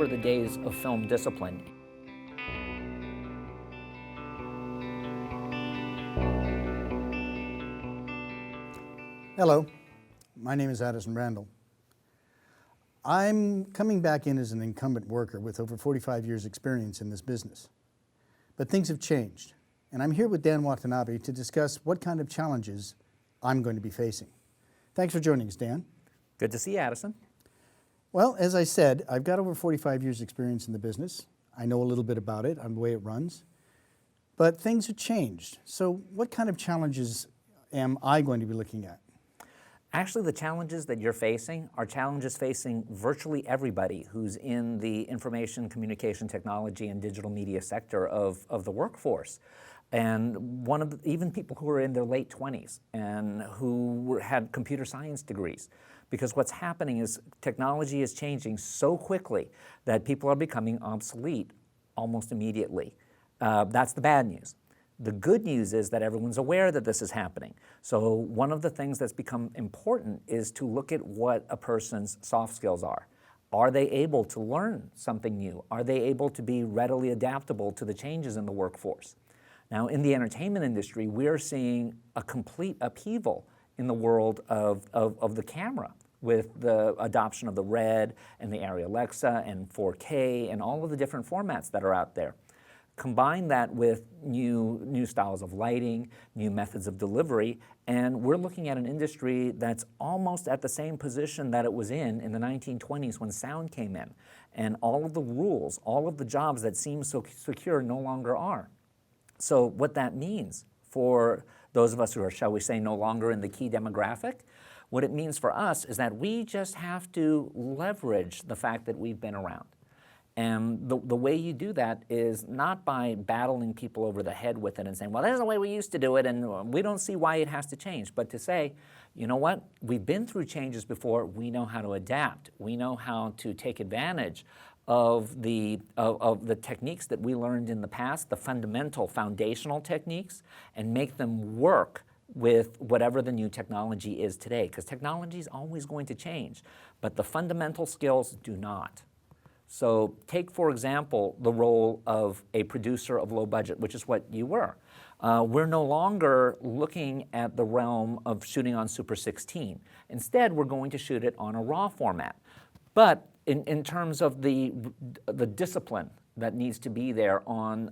remember the days of film discipline. Hello, my name is Addison Randall. I'm coming back in as an incumbent worker with over 45 years experience in this business. But things have changed, and I'm here with Dan Watanabe to discuss what kind of challenges I'm going to be facing. Thanks for joining us, Dan. Good to see you, Addison. Well, as I said, I've got over 45 years experience in the business. I know a little bit about it, on the way it runs. But things have changed. So what kind of challenges am I going to be looking at? Actually, the challenges that you're facing are challenges facing virtually everybody who's in the information, communication technology, and digital media sector of the workforce. And even people who are in their late 20s and who had computer science degrees. Because what's happening is technology is changing so quickly that people are becoming obsolete almost immediately. That's the bad news. The good news is that everyone's aware that this is happening. So one of the things that's become important is to look at what a person's soft skills are. Are they able to learn something new? Are they able to be readily adaptable to the changes in the workforce? Now, in the entertainment industry, we're seeing a complete upheaval in the world of the camera with the adoption of the Red and the Arri Alexa and 4K and all of the different formats that are out there. Combine that with new styles of lighting, new methods of delivery, and we're looking at an industry that's almost at the same position that it was in the 1920s when sound came in. And all of the rules, all of the jobs that seem so secure no longer are. So what that means for those of us who are, shall we say, no longer in the key demographic, what it means for us is that we just have to leverage the fact that we've been around. And the way you do that is not by battling people over the head with it and saying, well, this is the way we used to do it, and we don't see why it has to change, but to say, you know what, we've been through changes before, we know how to adapt, we know how to take advantage of the techniques that we learned in the past, the fundamental, foundational techniques, and make them work with whatever the new technology is today, because technology is always going to change, but the fundamental skills do not. So take, for example, the role of a producer of low budget, which is what you were. We're no longer looking at the realm of shooting on Super 16. Instead, we're going to shoot it on a RAW format. But in terms of the discipline that needs to be there on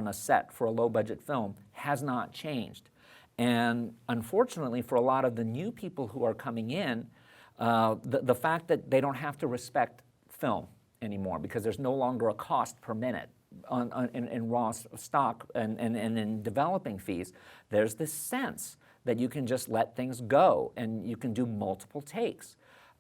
a set for a low budget film has not changed. And unfortunately, for a lot of the new people who are coming in, the fact that they don't have to respect film anymore because there's no longer a cost per minute in raw stock and in developing fees, there's this sense that you can just let things go and you can do multiple takes.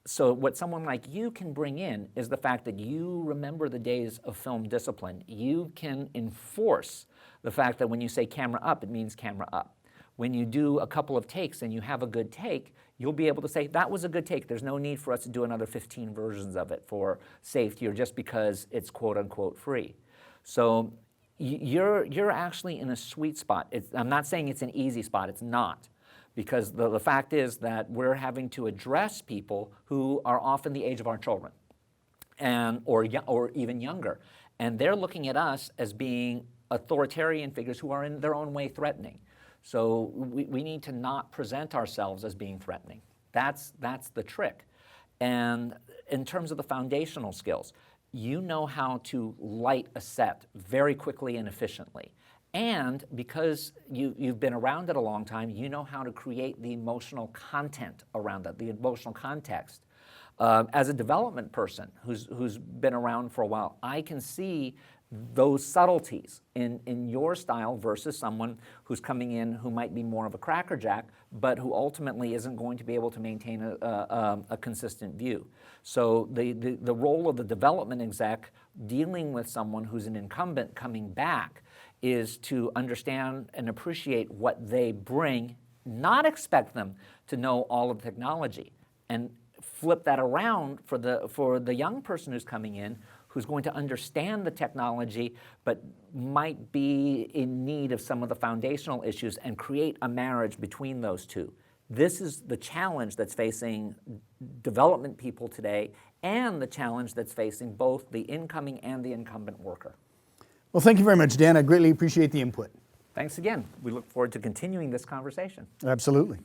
So what someone like you can bring in is the fact that you remember the days of film discipline. You can enforce the fact that when you say camera up, it means camera up. When you do a couple of takes and you have a good take, you'll be able to say, that was a good take. There's no need for us to do another 15 versions of it for safety or just because it's quote unquote free. So you're actually in a sweet spot. I'm not saying it's an easy spot, it's not. Because the fact is that we're having to address people who are often the age of our children or even younger. And they're looking at us as being authoritarian figures who are in their own way threatening. So we need to not present ourselves as being threatening. That's the trick. And in terms of the foundational skills, you know how to light a set very quickly and efficiently. And because you've been around it a long time, you know how to create the emotional content around that, the emotional context. As a development person who's been around for a while, I can see those subtleties in your style versus someone who's coming in who might be more of a crackerjack, but who ultimately isn't going to be able to maintain a consistent view. So the role of the development exec dealing with someone who's an incumbent coming back is to understand and appreciate what they bring, not expect them to know all of the technology, and flip that around for the young person who's coming in, who's going to understand the technology but might be in need of some of the foundational issues, and create a marriage between those two. This is the challenge that's facing development people today and the challenge that's facing both the incoming and the incumbent worker. Well, thank you very much, Dan. I greatly appreciate the input. Thanks again. We look forward to continuing this conversation. Absolutely.